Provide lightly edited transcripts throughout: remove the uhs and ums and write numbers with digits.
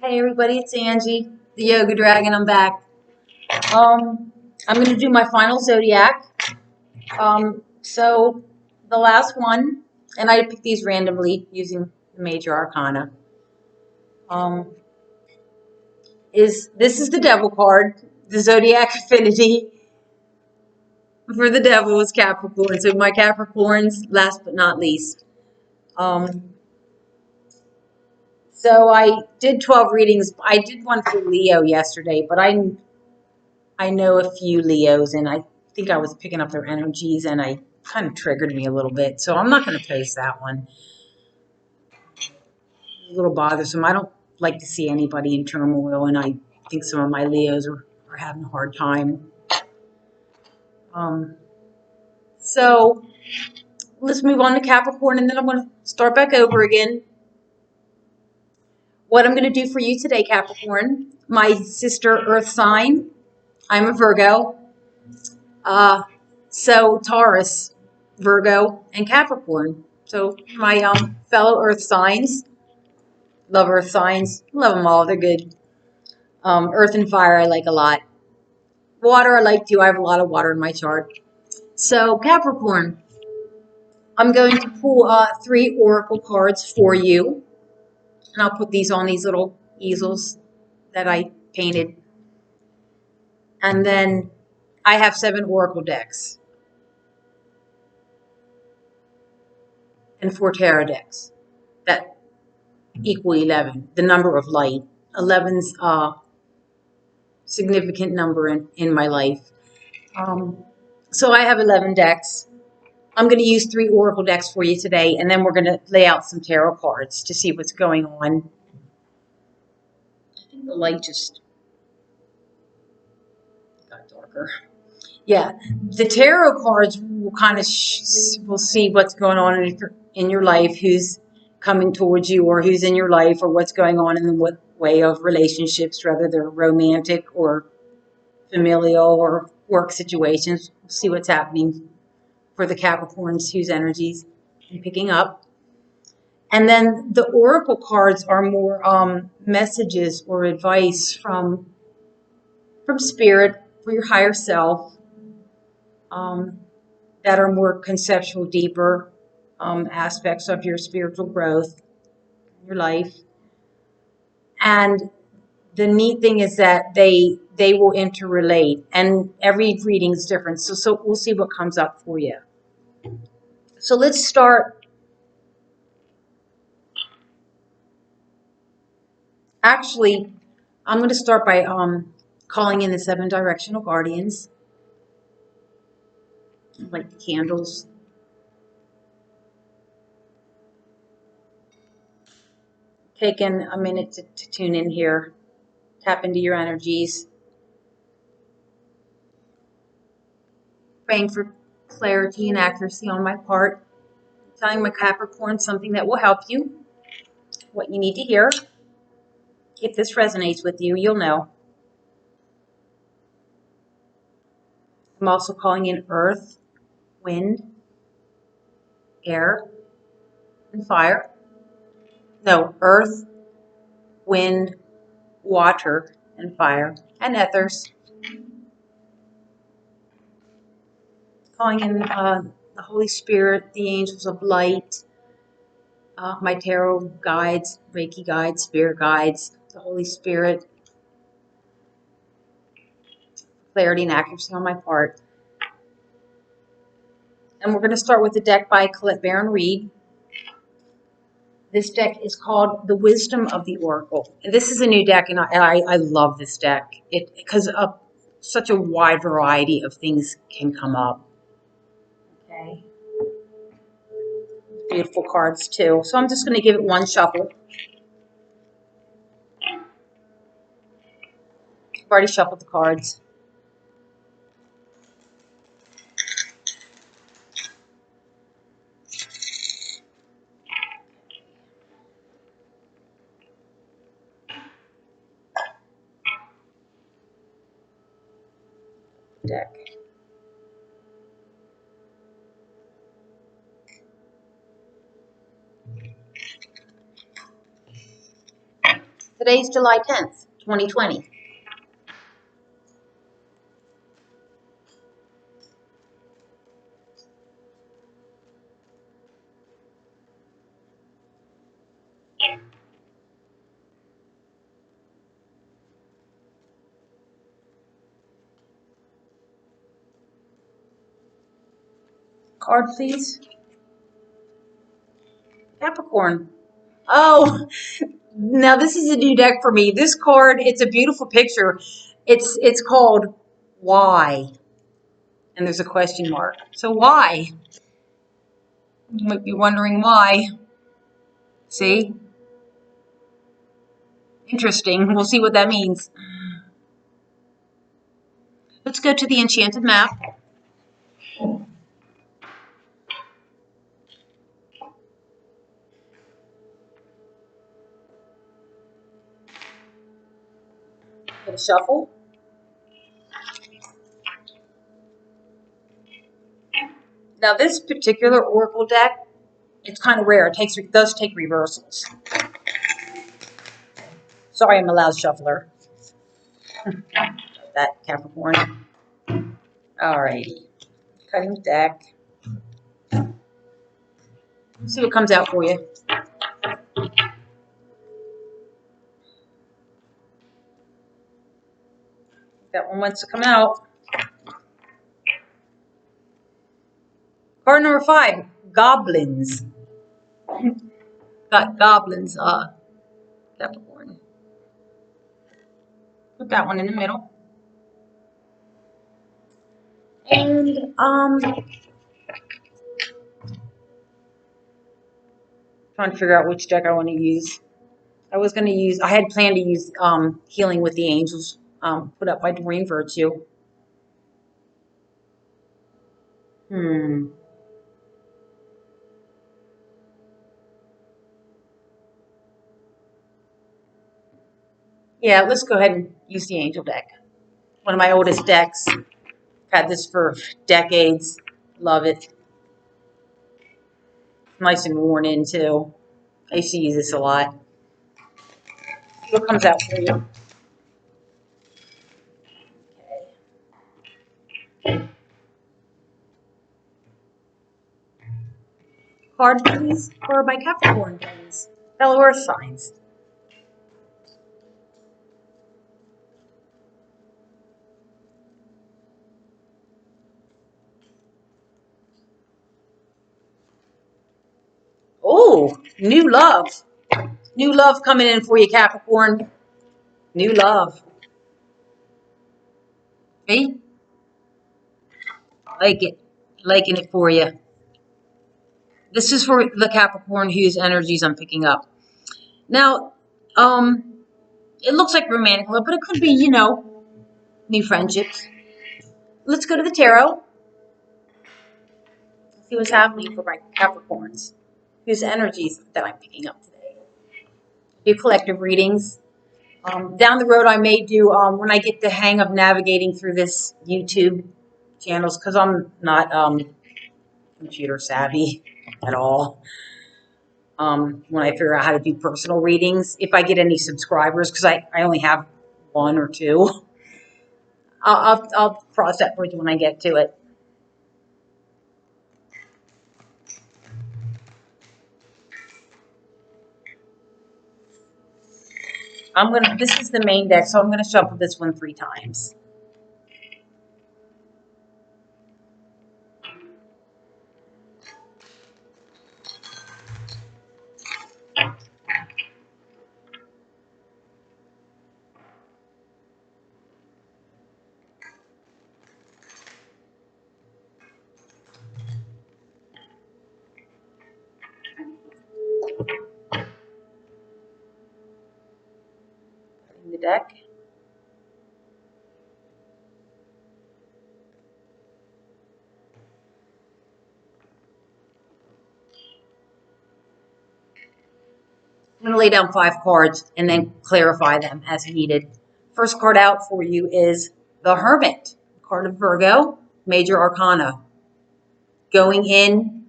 Hey everybody, it's Angie, the Yoga Dragon. I'm back. I'm going to do my final zodiac. So the last one, and I picked these randomly using the major arcana. Um, this is the Devil card, the zodiac affinity for the Devil is Capricorn. So my Capricorns, last but not least. Um, so I did 12 readings. I did one for Leo yesterday, but I know a few Leos, and I think I was picking up their energies, and I kind of triggered me a little bit. So I'm not going to post that one. It's a little bothersome. I don't like to see anybody in turmoil, and I think some of my Leos are having a hard time. Um, so let's move on to Capricorn, and then I'm going to start back over again. What I'm going to do for you today, Capricorn, my sister Earth sign. I'm a Virgo. Uh, so Taurus, Virgo, and Capricorn. So my fellow Earth signs, love Earth signs, love them all. They're good. Earth and fire I like a lot. Water I like too. I have a lot of water in my chart. So Capricorn, I'm going to pull three oracle cards for you, and I'll put these on these little easels that I painted, and then I have 7 oracle decks and 4 tarot decks that equal 11, the number of light. 11's significant number in my life. So I have 11 decks. I'm going to use 3 oracle decks for you today, and then we're going to lay out some tarot cards to see what's going on. I think the light just got darker. Yeah, the tarot cards will kind of we'll see what's going on in your life, who's coming towards you, or who's in your life, or what's going on in the way of relationships, whether they're romantic or familial or work situations. We'll see what's happening for the Capricorns whose energies I'm picking up. And then the oracle cards are more messages or advice from spirit for your higher self, um, that are more conceptual, deeper aspects of your spiritual growth, your life. And the neat thing is that they will interrelate, and every reading is different. So we'll see what comes up for you. So let's start. Actually, I'm going to start by calling in the 7 directional guardians, like the candles. Taking a minute to tune in here, tap into your energies, praying for clarity and accuracy on my part, telling my Capricorn something that will help you, what you need to hear. If this resonates with you, you'll know. I'm also calling in earth, wind, air, and fire. No, earth, wind, water, and fire, and ethers. Calling in the Holy Spirit, the angels of light, my tarot guides, Reiki guides, spirit guides, the Holy Spirit, clarity and accuracy on my part. And we're going to start with the deck by Colette Baron Reed. This deck is called The Wisdom of the Oracle. And this is a new deck, and I love this deck because such a wide variety of things can come up. Okay. Beautiful cards, too. So I'm just going to give it one shuffle. I've already shuffled the cards. Deck. Today's July 10th, 2020. Card, please. Capricorn. Oh, now this is a new deck for me. This card, it's a beautiful picture. It's called Why? And there's a question mark. So why? You might be wondering why. See? Interesting. We'll see what that means. Let's go to the enchanted map. Get a shuffle. Now this particular oracle deck, it's kind of rare. It does take reversals. Sorry, I'm a loud shuffler. That Capricorn. Alrighty. Cutting the deck. Let's see what comes out for you. That one wants to come out. Card number 5, goblins. Got goblins, Capricorn. Put that one in the middle. And trying to figure out which deck I want to use. I had planned to use Healing with the Angels, put up by Doreen Virtue. Yeah, let's go ahead and use the Angel deck. One of my oldest decks. Had this for decades. Love it. Nice and worn in too. I used to use this a lot. See what comes out for you. Okay. Card, please, for my Capricorn friends. Fellow Earth signs. Oh, new love. New love coming in for you, Capricorn. New love. See? Like it. Liking it for you. This is for the Capricorn whose energies I'm picking up. Now, it looks like romantic love, but it could be, new friendships. Let's go to the tarot. See what's happening for my Capricorns, whose energies that I'm picking up today. Do collective readings. Down the road, I may do, when I get the hang of navigating through this YouTube channels, because I'm not computer savvy at all. When I figure out how to do personal readings, if I get any subscribers, because I only have 1 or 2, I'll cross that bridge when I get to it. This is the main deck, so I'm gonna shuffle this one 3 times. Cutting the deck. I'm going to lay down 5 cards and then clarify them as needed. First card out for you is the Hermit, card of Virgo, Major Arcana. Going in,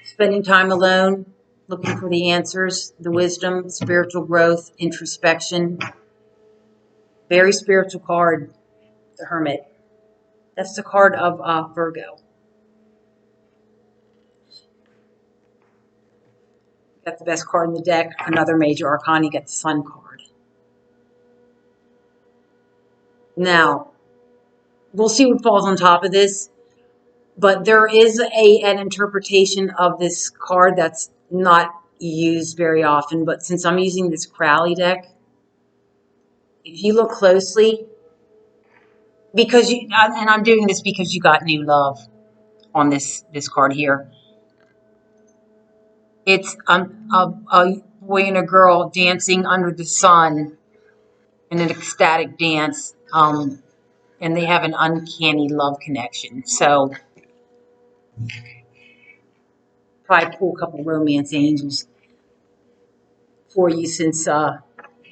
spending time alone, looking for the answers, the wisdom, spiritual growth, introspection. Very spiritual card, the Hermit. That's the card of Virgo. Got the best card in the deck. Another major arcana. You got the Sun card. Now, we'll see what falls on top of this. But there is an interpretation of this card that's not used very often. But since I'm using this Crowley deck, if you look closely, because you, and I'm doing this because you got new love on this card here. It's a boy and a girl dancing under the sun in an ecstatic dance, and they have an uncanny love connection. So, probably pull a couple romance angels for you since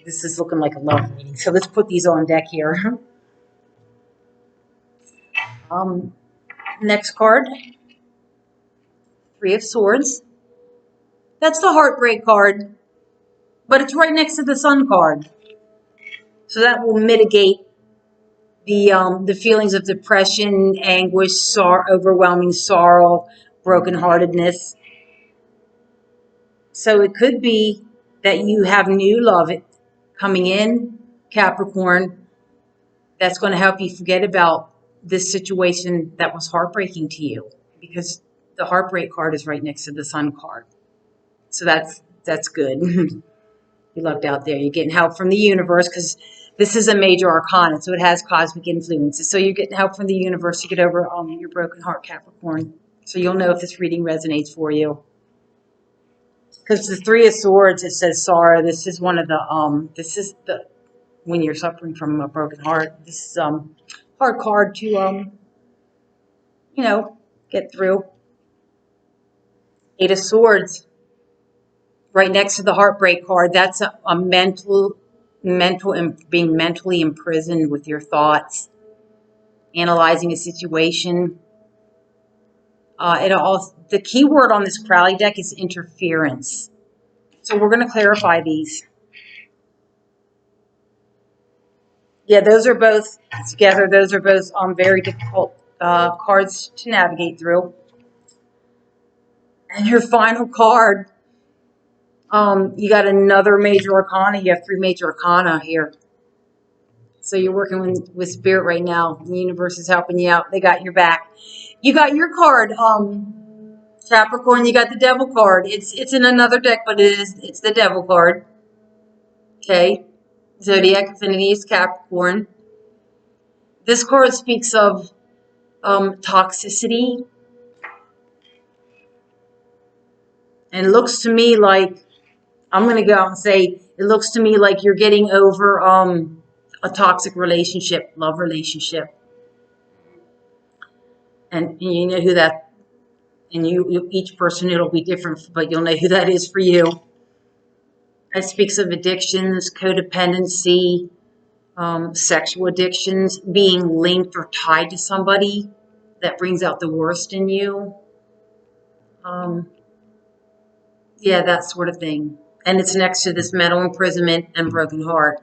this is looking like a love reading. So let's put these on deck here. Next card, Three of Swords. That's the heartbreak card, but it's right next to the Sun card. So that will mitigate the feelings of depression, anguish, overwhelming sorrow, brokenheartedness. So it could be that you have new love coming in, Capricorn, that's going to help you forget about this situation that was heartbreaking to you, because the heartbreak card is right next to the Sun card. So that's good. You lucked out there. You're getting help from the universe because this is a major arcana, so it has cosmic influences. So you're getting help from the universe to get over your broken heart, Capricorn. So you'll know if this reading resonates for you. Because the Three of Swords, it says sorrow. This is one of the when you're suffering from a broken heart. This is hard card to get through. Eight of Swords, right next to the heartbreak card. That's a being mentally imprisoned with your thoughts, analyzing a situation. The key word on this Crowley deck is interference. So we're going to clarify these. Yeah, those are both together. Those are both very difficult cards to navigate through. And your final card, you got another major arcana. You have three major arcana here. So you're working with spirit right now. The universe is helping you out. They got your back. You got your card, Capricorn. You got the Devil card. It's in another deck, but it's the Devil card. Okay. Zodiac affinity is Capricorn. This card speaks of toxicity. And it looks to me like, I'm going to go out and say, it looks to me like you're getting over a toxic relationship, love relationship. And you know who that, and each person, it'll be different, but you'll know who that is for you. It speaks of addictions, codependency, sexual addictions, being linked or tied to somebody that brings out the worst in you. Yeah, that sort of thing. And it's next to this mental imprisonment and broken heart.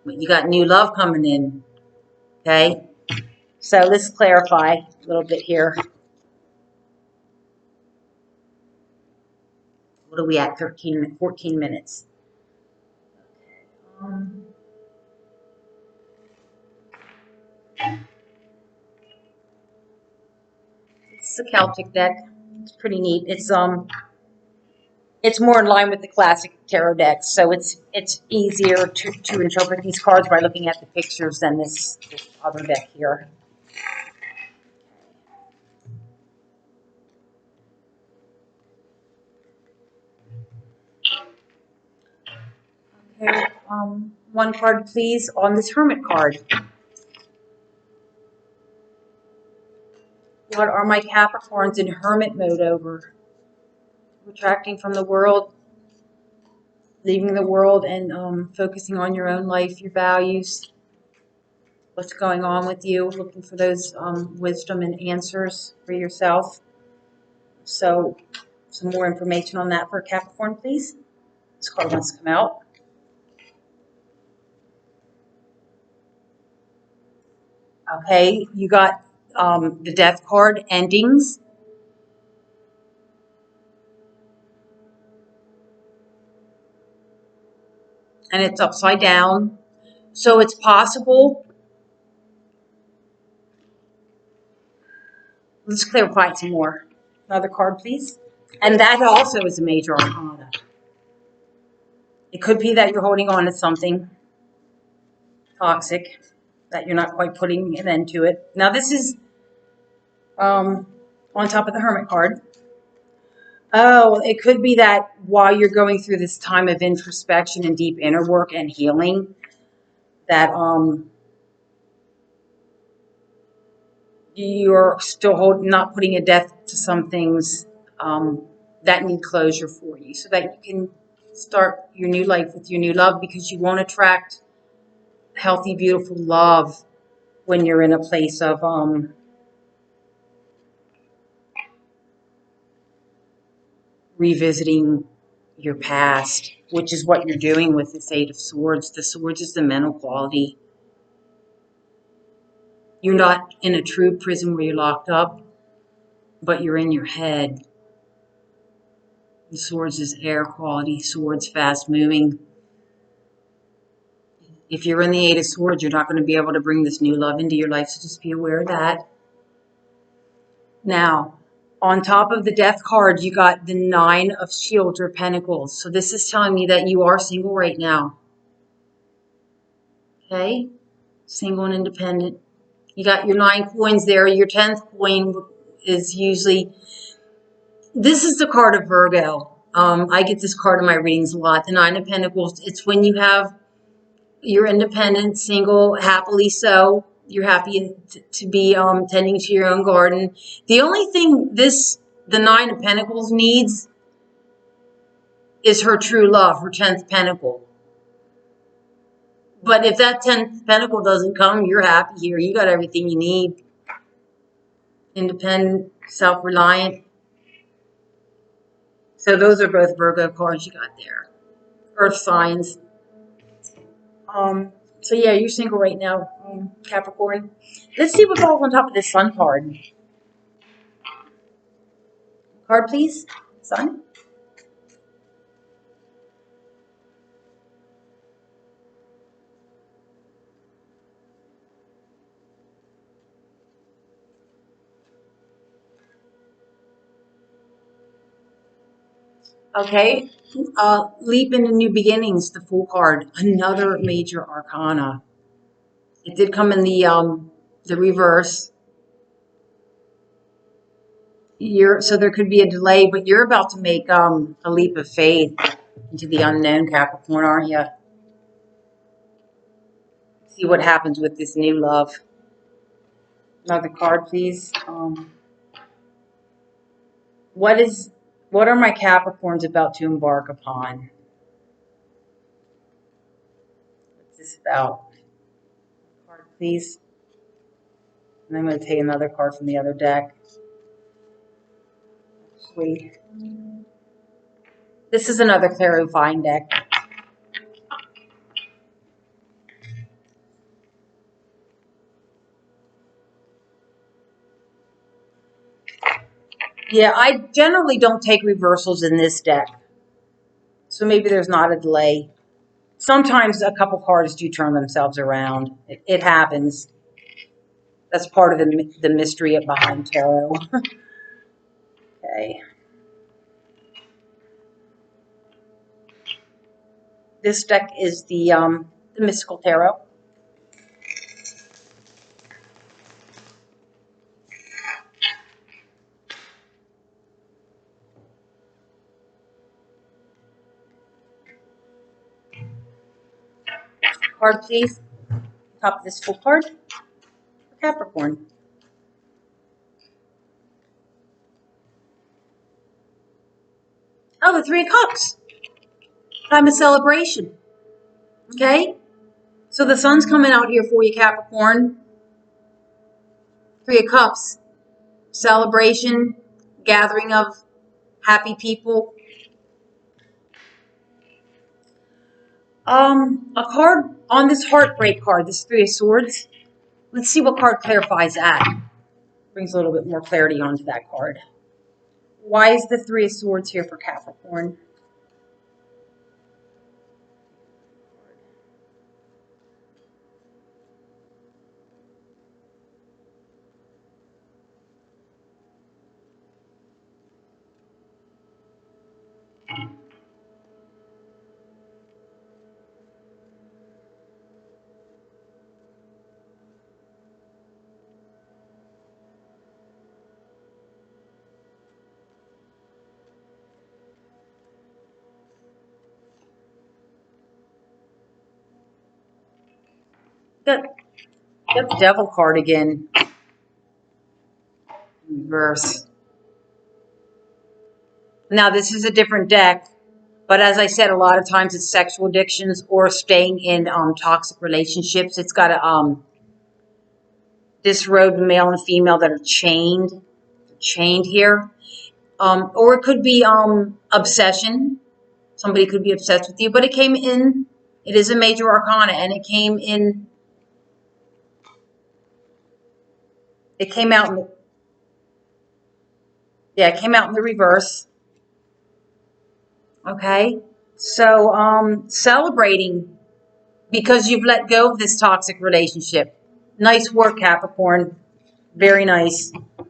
But you got new love coming in. Okay? So let's clarify a little bit here. What are we at? 14 minutes. It's a Celtic deck. It's pretty neat. It's more in line with the classic tarot decks, so it's easier to interpret these cards by looking at the pictures than this other deck here. Okay, one card, please, on this Hermit card. What are my Capricorns in Hermit mode over? Retracting from the world, leaving the world, and focusing on your own life, your values, what's going on with you, looking for those wisdom and answers for yourself. So some more information on that for Capricorn, please. This card wants to come out. Okay, you got the Death card, endings. And it's upside down. So it's possible. Let's clarify some more. Another card, please. And that also is a major arcana. It could be that you're holding on to something toxic, that you're not quite putting an end to it. Now this is on top of the Hermit card. Oh, it could be that while you're going through this time of introspection and deep inner work and healing, that you're still not putting a death to some things that need closure for you, so that you can start your new life with your new love, because you won't attract healthy, beautiful love when you're in a place of revisiting your past, which is what you're doing with this Eight of Swords. The Swords is the mental quality. You're not in a true prison where you're locked up, but you're in your head. The Swords is air quality. Swords fast moving. If you're in the Eight of Swords, you're not going to be able to bring this new love into your life, so just be aware of that. Now, on top of the Death card, you got the Nine of Shields or Pentacles. So this is telling me that you are single right now. Okay? Single and independent. You got your 9 coins there. Your 10th coin is usually... This is the card of Virgo. I get this card in my readings a lot. The 9 of Pentacles. It's when you have... You're independent, single, happily so. You're happy to be tending to your own garden. The only thing the 9 of Pentacles needs is her true love, her 10th pentacle. But if that 10th pentacle doesn't come, you're happy here. You got everything you need. Independent, self-reliant. So those are both Virgo cards you got there. Earth signs. So yeah, you're single right now, Capricorn. Let's see what falls on top of this Sun card. Card, please. Sun. Okay. Leap into new beginnings, the Fool card. Another major arcana. It did come in the reverse. So there could be a delay, but you're about to make a leap of faith into the unknown, Capricorn, aren't you? See what happens with this new love. Another card, please. What are my Capricorns about to embark upon? What's this about? Card, please. And I'm going to take another card from the other deck. Actually, this is another clarifying deck. Yeah, I generally don't take reversals in this deck. So maybe there's not a delay. Sometimes a couple cards do turn themselves around. It happens. That's part of the mystery behind tarot. Okay. This deck is the Mystical Tarot. Card, please. Top of this full card. Capricorn. Oh, the Three of Cups. Time of celebration. Okay? So the sun's coming out here for you, Capricorn. Three of Cups. Celebration. Gathering of happy people. A card on this heartbreak card, this Three of Swords. Let's see what card clarifies that. Brings a little bit more clarity onto that card. Why is the Three of Swords here for Capricorn? Got the Devil card again. Reverse. Now, this is a different deck, but as I said, a lot of times it's sexual addictions or staying in toxic relationships. It's got a disrobed male and female that are chained here. Or it could be obsession. Somebody could be obsessed with you, but it came in. It is a major arcana, and it came in. It came out in the, yeah, it came out in the reverse. Okay, so celebrating because you've let go of this toxic relationship. Nice work, Capricorn. Very nice. So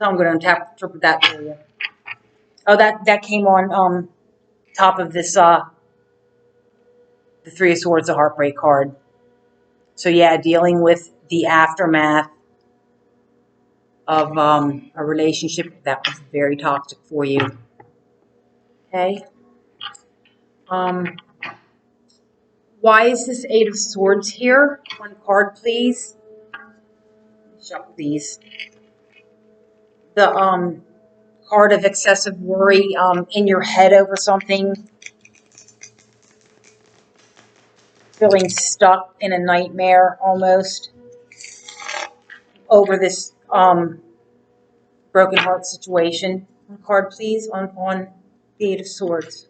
I'm going to interpret that for you. Oh, that came on top of this the Three of Swords, the heartbreak card. So yeah, dealing with the aftermath of a relationship that was very toxic for you. Okay. Why is this Eight of Swords here? One card, please. Shuffle these. The card of excessive worry in your head over something. Feeling stuck in a nightmare almost over this broken heart situation. One card, please, on the Eight of Swords.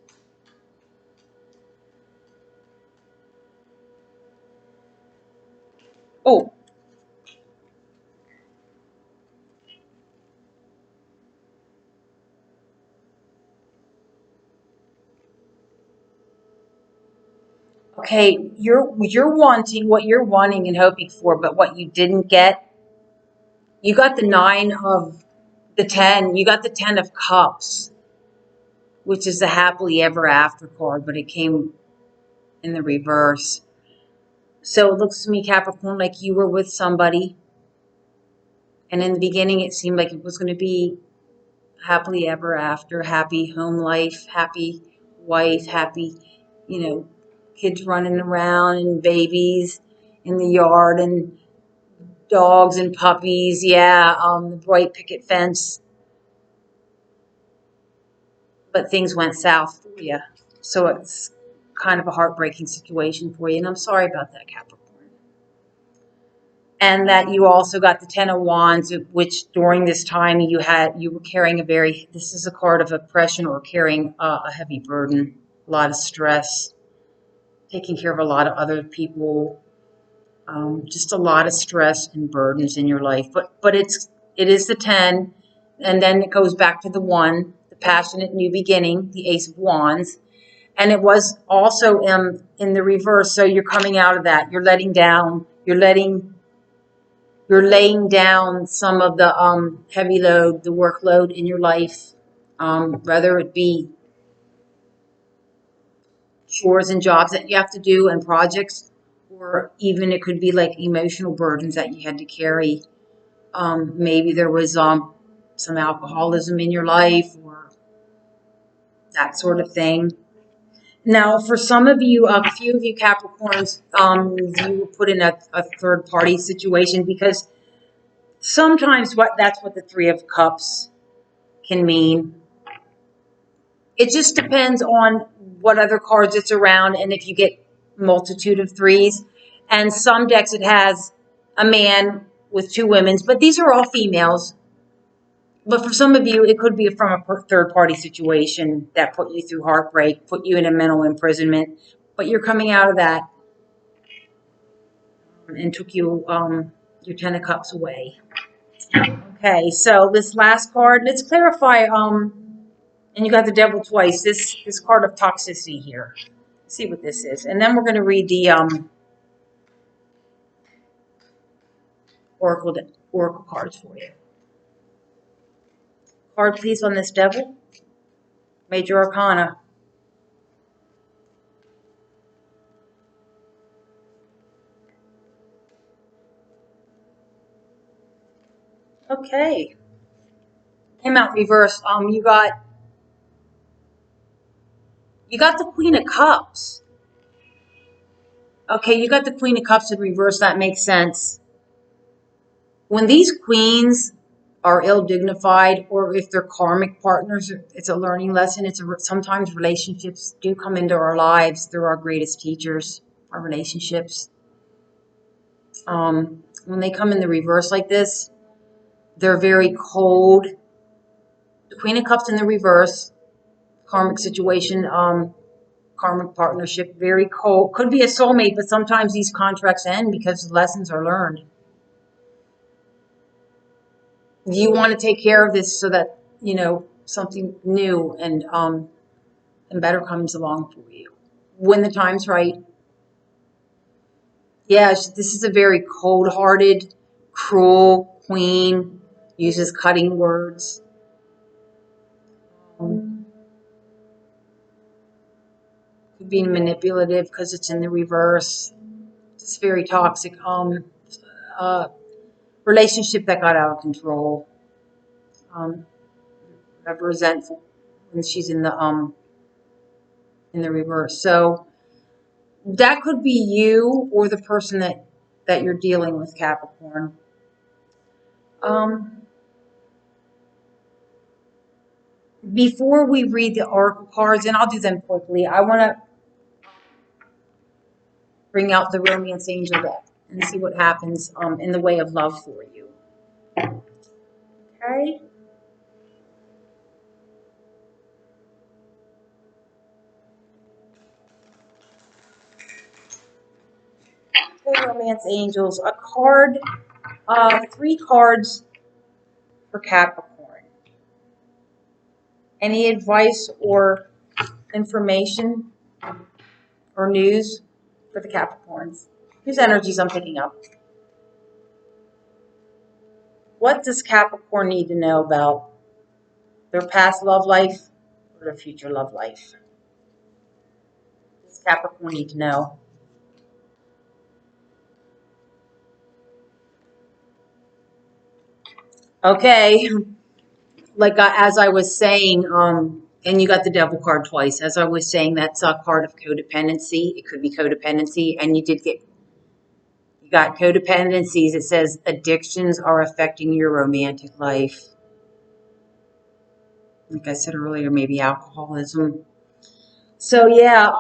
Oh. Okay, you're wanting what you're wanting and hoping for, but what you didn't get, you got the 9 of the 10. You got the 10 of Cups, which is the happily ever after card, but it came in the reverse. So it looks to me, Capricorn, like you were with somebody, and in the beginning it seemed like it was going to be happily ever after, happy home life, happy wife, happy, kids running around and babies in the yard and dogs and puppies. Yeah, the bright picket fence. But things went south for you. So it's kind of a heartbreaking situation for you. And I'm sorry about that, Capricorn. And that you also got the Ten of Wands, which during this time you were carrying this is a card of oppression or carrying a heavy burden, a lot of stress, taking care of a lot of other people, just a lot of stress and burdens in your life. But it is the 10, and then it goes back to the 1, the passionate new beginning, the Ace of Wands. And it was also in the reverse. So you're coming out of that. You're letting down. You're laying down some of the heavy load, the workload in your life, whether it be chores and jobs that you have to do and projects, or even it could be like emotional burdens that you had to carry. Maybe there was some alcoholism in your life or that sort of thing. Now, for some of you, a few of you Capricorns, you were put in a third party situation because sometimes that's what the Three of Cups can mean. It just depends on what other cards it's around and if you get multitude of threes. And some decks it has a man with 2 women, but these are all females. But for some of you, it could be from a third-party situation that put you through heartbreak, put you in a mental imprisonment. But you're coming out of that and took you your Ten of Cups away. Okay, so this last card, let's clarify. And you got the Devil twice. This card of toxicity here. Let's see what this is, and then we're going to read the oracle cards for you. Card, please, on this Devil. Major Arcana. Okay. Came out reversed. You got the Queen of Cups. Okay, you got the Queen of Cups in reverse. That makes sense. When these queens are ill-dignified, or if they're karmic partners, it's a learning lesson. Sometimes relationships do come into our lives. They're our greatest teachers, our relationships. When they come in the reverse like this, they're very cold. The Queen of Cups in the reverse, karmic situation, karmic partnership, very cold. Could be a soulmate, but sometimes these contracts end because lessons are learned. You want to take care of this so that, something new and better comes along for you when the time's right. Yeah, this is a very cold-hearted, cruel queen, uses cutting words. Could be manipulative because it's in the reverse. It's very toxic. Relationship that got out of control. Resentful when she's in the reverse. So that could be you or the person that you're dealing with, Capricorn. Before we read the oracle cards, and I'll do them quickly, I want to bring out the romance angel deck and see what happens in the way of love for you. Okay. Okay, romance angels, a card, 3 cards for Capricorn. Any advice or information or news for the Capricorns? Whose energies I'm picking up? What does Capricorn need to know about their past love life or their future love life? What does Capricorn need to know? Okay, like as I was saying, and you got the Devil card twice. As I was saying, that's a card of codependency. It could be codependency, and you got codependencies. It says addictions are affecting your romantic life. Like I said earlier, maybe alcoholism. So yeah,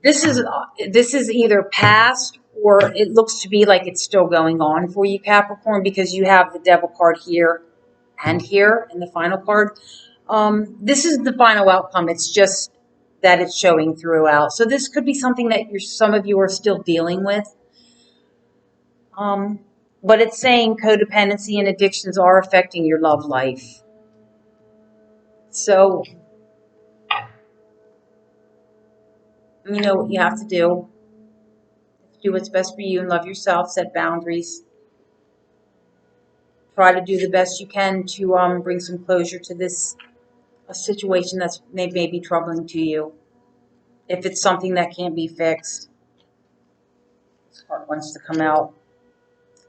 this is either past, or it looks to be like it's still going on for you, Capricorn, because you have the Devil card here and here in the final card. This is the final outcome. It's just that it's showing throughout. So this could be something that some of you are still dealing with. But it's saying codependency and addictions are affecting your love life. So you know what you have to do. Do what's best for you and love yourself. Set boundaries. Try to do the best you can to bring some closure to this situation that's maybe troubling to you. If it's something that can't be fixed. This card wants to come out.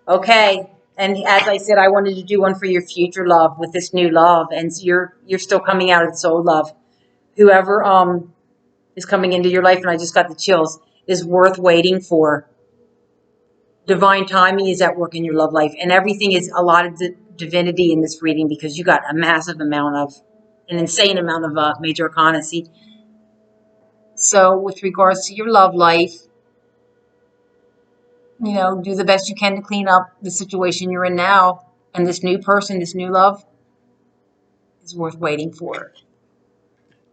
Okay. And as I said, I wanted to do one for your future love with this new love. And you're still coming out of this old love. Whoever is coming into your life, and I just got the chills, is worth waiting for. Divine timing is at work in your love life. And everything is a lot of divinity in this reading, because you got a massive amount of, an insane amount of major arcana. See? So with regards to your love life, you know, do the best you can to clean up the situation you're in now. And this new person, this new love is worth waiting for.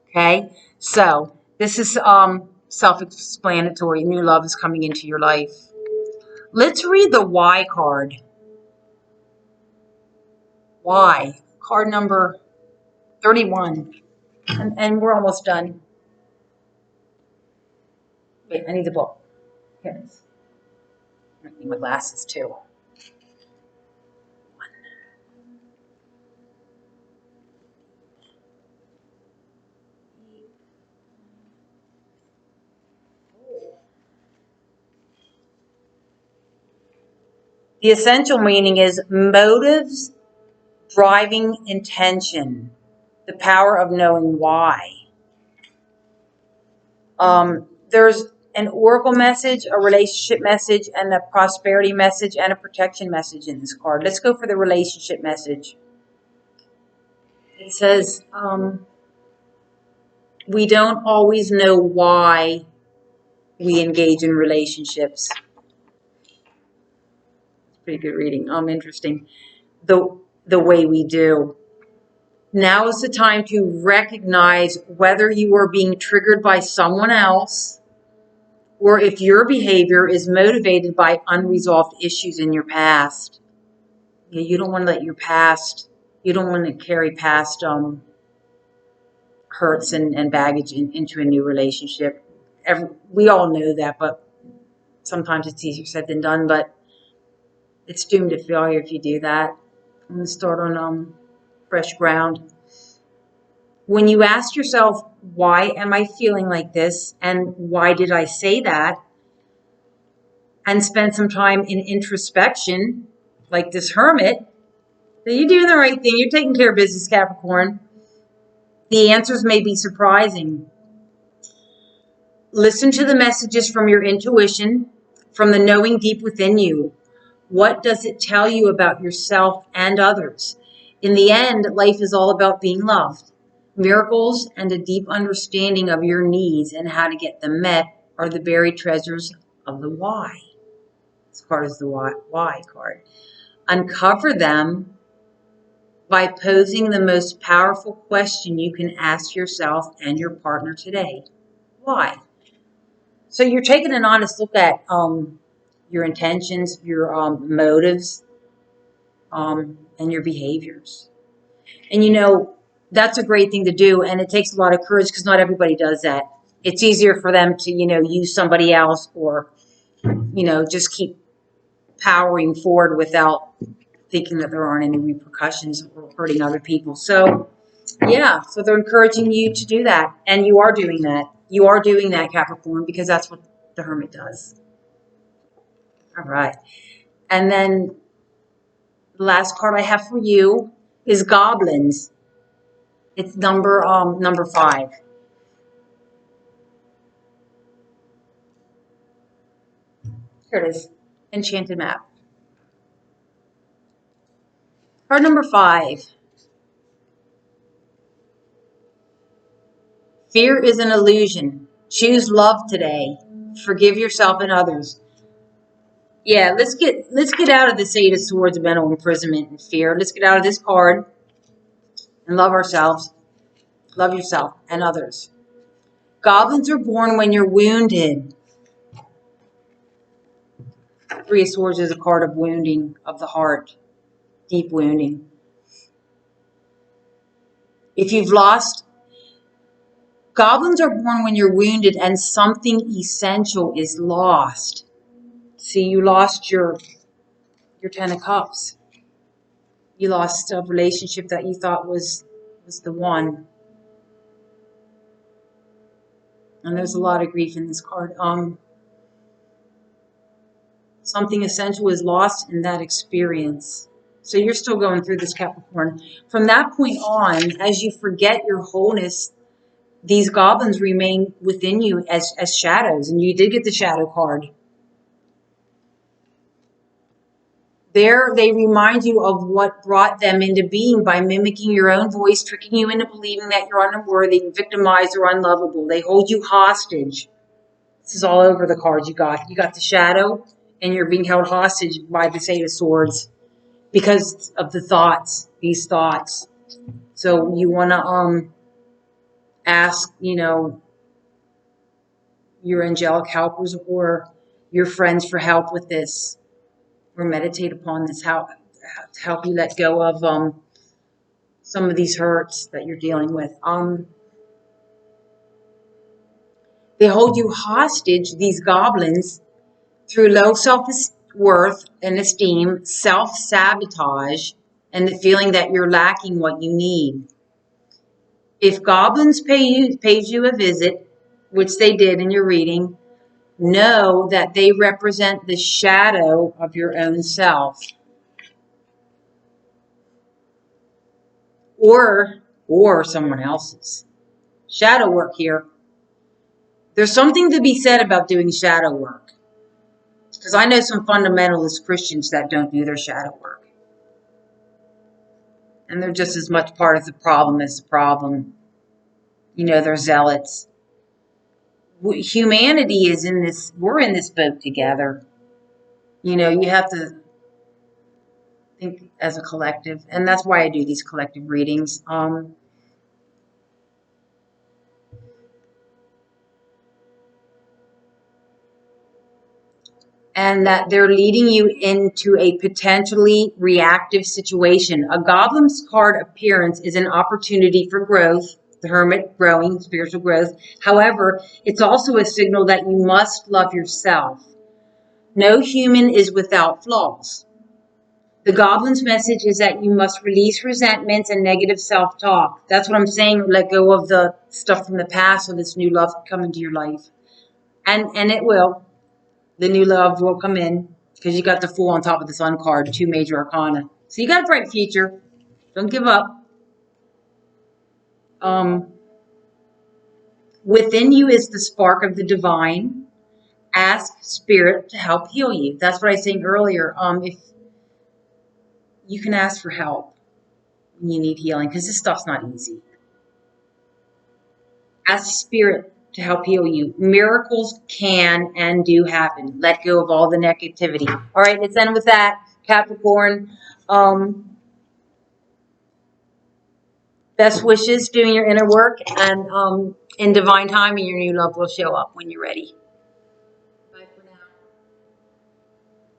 Okay? So this is self-explanatory. New love is coming into your life. Let's read the why card. Why? Card number 31. And we're almost done. Wait, I need the book. Here it is. I need my glasses too. The essential meaning is motives driving intention, the power of knowing why. There's an oracle message, a relationship message, and a prosperity message, and a protection message in this card. Let's go for the relationship message. It says, we don't always know why we engage in relationships. Pretty good reading. Interesting. The way we do. Now is the time to recognize whether you are being triggered by someone else or if your behavior is motivated by unresolved issues in your past. You don't want to let your past, you don't want to carry past hurts and baggage into a new relationship. We all know that, but sometimes it's easier said than done, but it's doomed to failure if you do that. I'm going to start on fresh ground. When you ask yourself, why am I feeling like this? And why did I say that? And spend some time in introspection, like this hermit, then you're doing the right thing. You're taking care of business, Capricorn. The answers may be surprising. Listen to the messages from your intuition, from the knowing deep within you. What does it tell you about yourself and others? In the end, life is all about being loved. Miracles and a deep understanding of your needs and how to get them met are the buried treasures of the why. This card is the why card. Uncover them by posing the most powerful question you can ask yourself and your partner today. Why? So you're taking an honest look at your intentions, your motives, and your behaviors. And you know, that's a great thing to do, and it takes a lot of courage because not everybody does that. It's easier for them to, you know, use somebody else or, you know, just keep powering forward without thinking that there aren't any repercussions or hurting other people. So, yeah, so they're encouraging you to do that, and you are doing that. You are doing that, Capricorn, because that's what the Hermit does. All right. And then the last card I have for you is Goblins. It's number 5. Here it is. Enchanted map. Card number 5. Fear is an illusion. Choose love today. Forgive yourself and others. Yeah, let's get out of this 8 of Swords, mental imprisonment and fear. Let's get out of this card and love ourselves. Love yourself and others. Goblins are born when you're wounded. 3 of Swords is a card of wounding of the heart. Deep wounding. If you've lost, goblins are born when you're wounded and something essential is lost. See, you lost your 10 of Cups. You lost a relationship that you thought was the one. And there's a lot of grief in this card. Something essential is lost in that experience. So you're still going through this, Capricorn. From that point on, as you forget your wholeness, these goblins remain within you as shadows. And you did get the shadow card. There, they remind you of what brought them into being by mimicking your own voice, tricking you into believing that you're unworthy, victimized, or unlovable. They hold you hostage. This is all over the cards you got. You got the shadow and you're being held hostage by the Eight of Swords because of the thoughts, these thoughts. So you want to ask, your angelic helpers or your friends for help with this, or meditate upon this, how to help you let go of some of these hurts that you're dealing with. They hold you hostage, these goblins, through low self-worth and esteem, self-sabotage, and the feeling that you're lacking what you need. If goblins pays you a visit, which they did in your reading, know that they represent the shadow of your own self. Or someone else's. Shadow work here. There's something to be said about doing shadow work. Because I know some fundamentalist Christians that don't do their shadow work. And they're just as much part of the problem as the problem. They're zealots. Humanity is in this, we're in this boat together. You have to think as a collective. And that's why I do these collective readings. And that they're leading you into a potentially reactive situation. A goblin's card appearance is an opportunity for growth, the hermit, growing, spiritual growth. However, it's also a signal that you must love yourself. No human is without flaws. The goblin's message is that you must release resentments and negative self-talk. That's what I'm saying. Let go of the stuff from the past so this new love can come into your life. And it will. The new love will come in because you got the Fool on top of the Sun card, 2 major arcana. So you got a bright future. Don't give up. Within you is the spark of the divine. Ask Spirit to help heal you. That's what I was saying earlier. If you can ask for help when you need healing, because this stuff's not easy. Ask Spirit to help heal you. Miracles can and do happen. Let go of all the negativity. All right, let's end with that, Capricorn. Best wishes doing your inner work, and in divine timing, your new love will show up when you're ready.